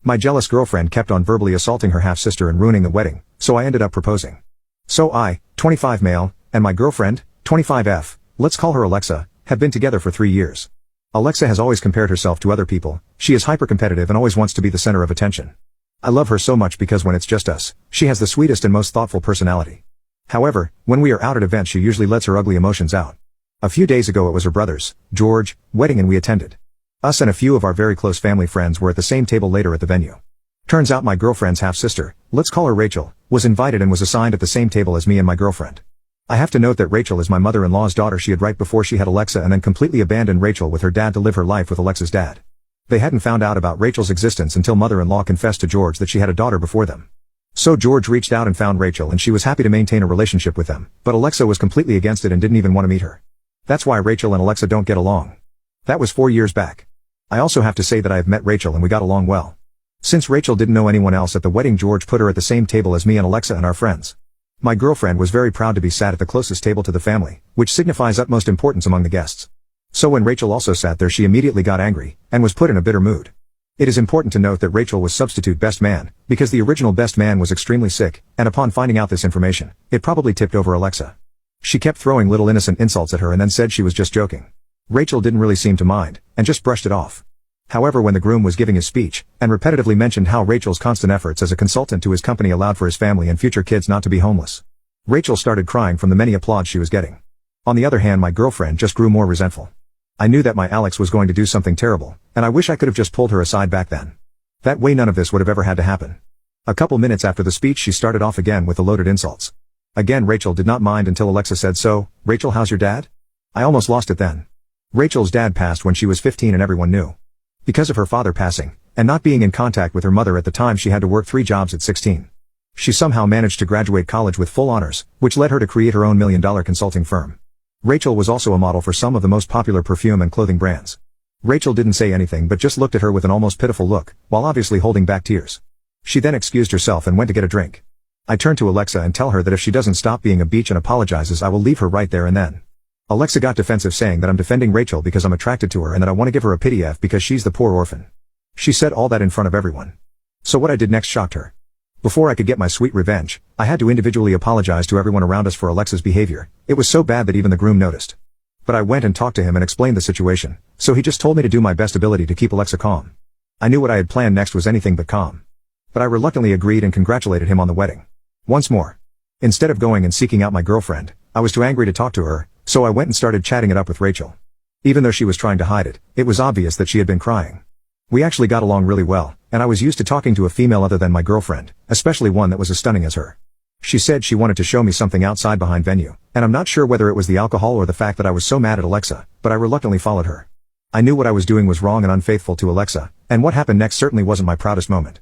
My jealous girlfriend kept on verbally assaulting her half-sister and ruining the wedding, so I ended up proposing. So I, 25 male, and my girlfriend, 25F, let's call her Alexa, have been together for 3 years. Alexa has always compared herself to other people, she is hyper-competitive and always wants to be the center of attention. I love her so much because when it's just us, she has the sweetest and most thoughtful personality. However, when we are out at events she usually lets her ugly emotions out. A few days ago it was her brother's, George, wedding and we attended. Us and a few of our very close family friends were at the same table later at the venue. Turns out my girlfriend's half-sister, let's call her Rachel, was invited and was assigned at the same table as me and my girlfriend. I have to note that Rachel is my mother-in-law's daughter. She had right before she had Alexa and then completely abandoned Rachel with her dad to live her life with Alexa's dad. They hadn't found out about Rachel's existence until mother-in-law confessed to George that she had a daughter before them. So George reached out and found Rachel and she was happy to maintain a relationship with them, but Alexa was completely against it and didn't even want to meet her. That's why Rachel and Alexa don't get along. That was 4 years back. I also have to say that I have met Rachel and we got along well. Since Rachel didn't know anyone else at the wedding, George put her at the same table as me and Alexa and our friends. My girlfriend was very proud to be sat at the closest table to the family, which signifies utmost importance among the guests. So when Rachel also sat there she immediately got angry, and was put in a bitter mood. It is important to note that Rachel was substitute best man, because the original best man was extremely sick, and upon finding out this information, it probably tipped over Alexa. She kept throwing little innocent insults at her and then said she was just joking. Rachel didn't really seem to mind, and just brushed it off. However, when the groom was giving his speech, and repetitively mentioned how Rachel's constant efforts as a consultant to his company allowed for his family and future kids not to be homeless, Rachel started crying from the many applause she was getting. On the other hand, my girlfriend just grew more resentful. I knew that my Alex was going to do something terrible, and I wish I could have just pulled her aside back then. That way none of this would have ever had to happen. A couple minutes after the speech she started off again with the loaded insults. Again Rachel did not mind until Alexa said, "So, Rachel, how's your dad?" I almost lost it then. Rachel's dad passed when she was 15 and everyone knew. Because of her father passing, and not being in contact with her mother at the time, she had to work 3 jobs at 16. She somehow managed to graduate college with full honors, which led her to create her own $1 million consulting firm. Rachel was also a model for some of the most popular perfume and clothing brands. Rachel didn't say anything but just looked at her with an almost pitiful look, while obviously holding back tears. She then excused herself and went to get a drink. I turned to Alexa and tell her that if she doesn't stop being a beach and apologizes I will leave her right there and then. Alexa got defensive, saying that I'm defending Rachel because I'm attracted to her and that I want to give her a pity F because she's the poor orphan. She said all that in front of everyone. So what I did next shocked her. Before I could get my sweet revenge, I had to individually apologize to everyone around us for Alexa's behavior. It was so bad that even the groom noticed. But I went and talked to him and explained the situation, so he just told me to do my best ability to keep Alexa calm. I knew what I had planned next was anything but calm. But I reluctantly agreed and congratulated him on the wedding. Once more. Instead of going and seeking out my girlfriend, I was too angry to talk to her, so I went and started chatting it up with Rachel. Even though she was trying to hide it, it was obvious that she had been crying. We actually got along really well, and I was used to talking to a female other than my girlfriend, especially one that was as stunning as her. She said she wanted to show me something outside behind venue, and I'm not sure whether it was the alcohol or the fact that I was so mad at Alexa, but I reluctantly followed her. I knew what I was doing was wrong and unfaithful to Alexa, and what happened next certainly wasn't my proudest moment.